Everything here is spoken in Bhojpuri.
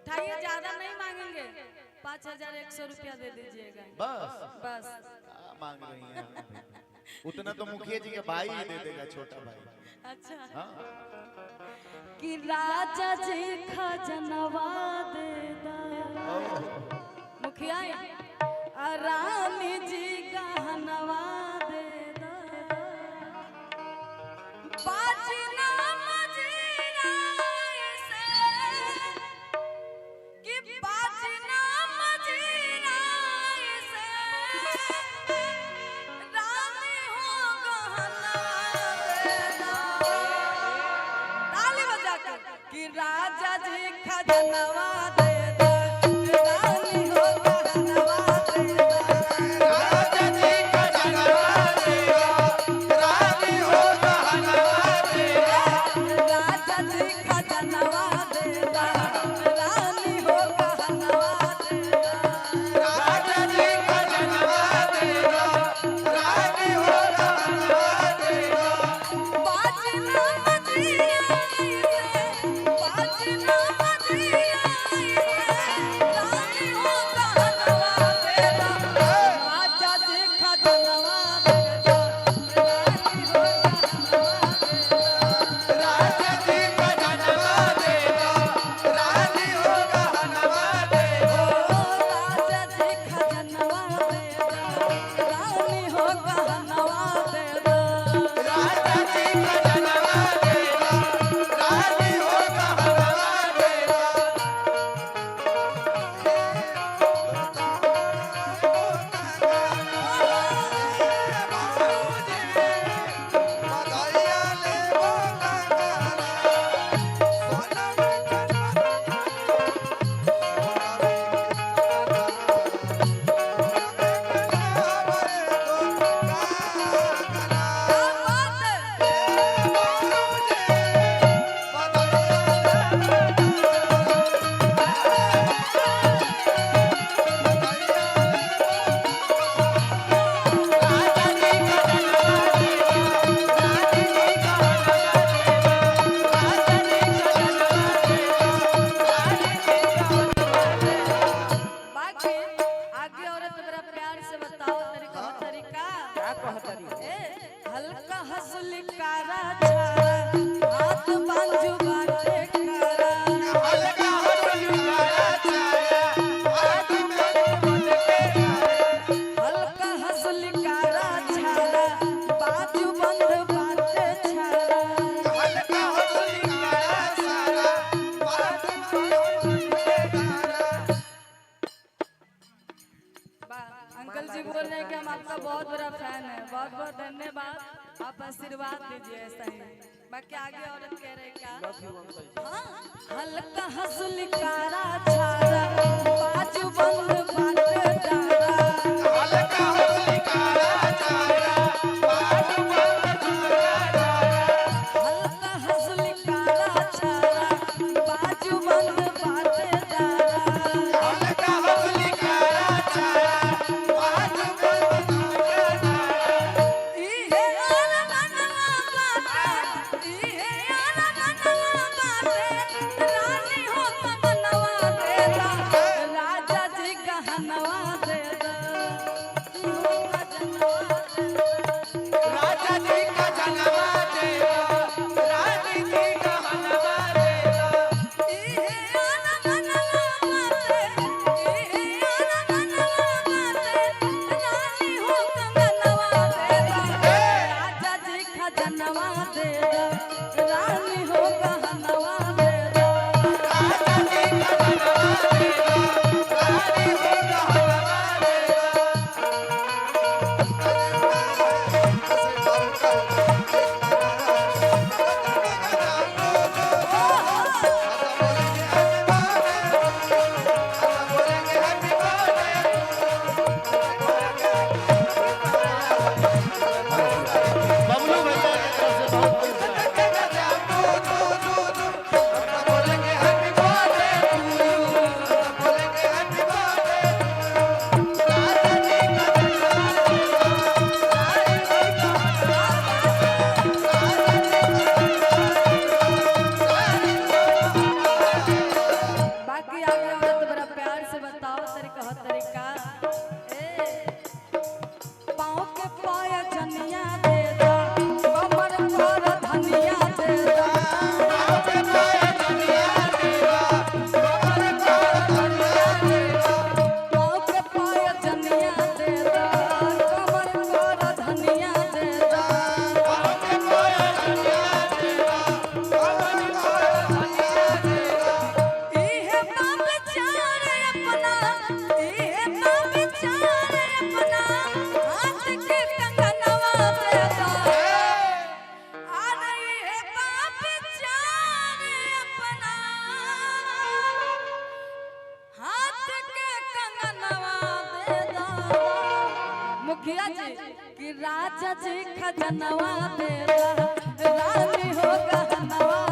उठाइए, ज्यादा नहीं मांगेंगे, 5100 रुपया दे दीजिएगा। बस बस मांग रही हैं उतना तो मुखिया जी के भाई ही दे देगा, छोटा भाई। अच्छा हाँ कि राजा जी खजनवा दे दा, मुखिया रानी जी गहनवा दे दा, बाजना मजीरा से कि बाजना मजीरा से रानी हो गहनवा दे दा, ताली बजा कर कि राजा जी खजनवा दे दा, रानी हो गहनवा दे दा, राजा जी खजनवा दे दो, रानी हो गहनवा दे दो, राजा जी खजनवा दे दा, रानी हो गहनवा दे दा, राजा जी खजनवा दे दो, रानी हो गहनवा दे दो, बाजना मजीरा से, बाजना मजीरा से रानी हो गहनवा दे दा, राजा जी खजनवा दे दा, रानी हो गहनवा दे दा, राजा जी खजनवा दे दो, रानी हो गहनवा दे दो, राजा जी खजनवा दे दा, रानी हो गहनवा दे दा, राजा जी खजनवा दे दो, रानी हो गहनवा दे दो। बधाइया ले वो कंगना, बाकी आगे औरत बड़ा प्यार से बताओ तरीका तरीका क्या कहतरी ए हल्का हंसली कारा छारा हाथ बांजू बाटे कारा हल्का हंसली कारा छाया, हाथ हल्का हंसली कारा छारा बाजू बंद बाटे छारा हल्का हंसली कारा छाया, हाथ अंकल जी बोल रहे हैं कि हम आपका बहुत बड़ा फैन है, बहुत बहुत धन्यवाद, आप आशीर्वाद दीजिए ऐसा ही। बाकी आगे औरत कह रहे हैं क्या, हाँ हल्का हंसली कारा छारा बाजू बंद बाटे छारा, हल्का हंसली कारा छाया, हाथ हल्का हंसली कारा छारा बाजू बंद बाटे छारा, हल्का हंसली कारा छाया, हाथ इहे आला मनवा बाटे, इहे आला मनवा बाटे, रानी हो कमनवा दे दा, राजा जी गहन बाकी आगे औरत बड़ा प्यार से बताओ तरीका तरीका पाँव के पाया जनिया दे दा कमर पर धनिया दे दा पाँव के पाया जनिया दे दा कमर पर धनिया दे दा पाँव के पाया जनिया दे दा कमर पर धनिया दे दा पाँव के पाया जनिया दे दा कमर पर धनिया दे दा इहे बाप चार अपना इहे बाप चार अपना हाथ के कंगनवा दे दा अरे इहे बाप चार अपना हाथ के कंगनवा दे दा मुखिया जी कि राजा जी खजनवा दे दा रानी हो गहनवा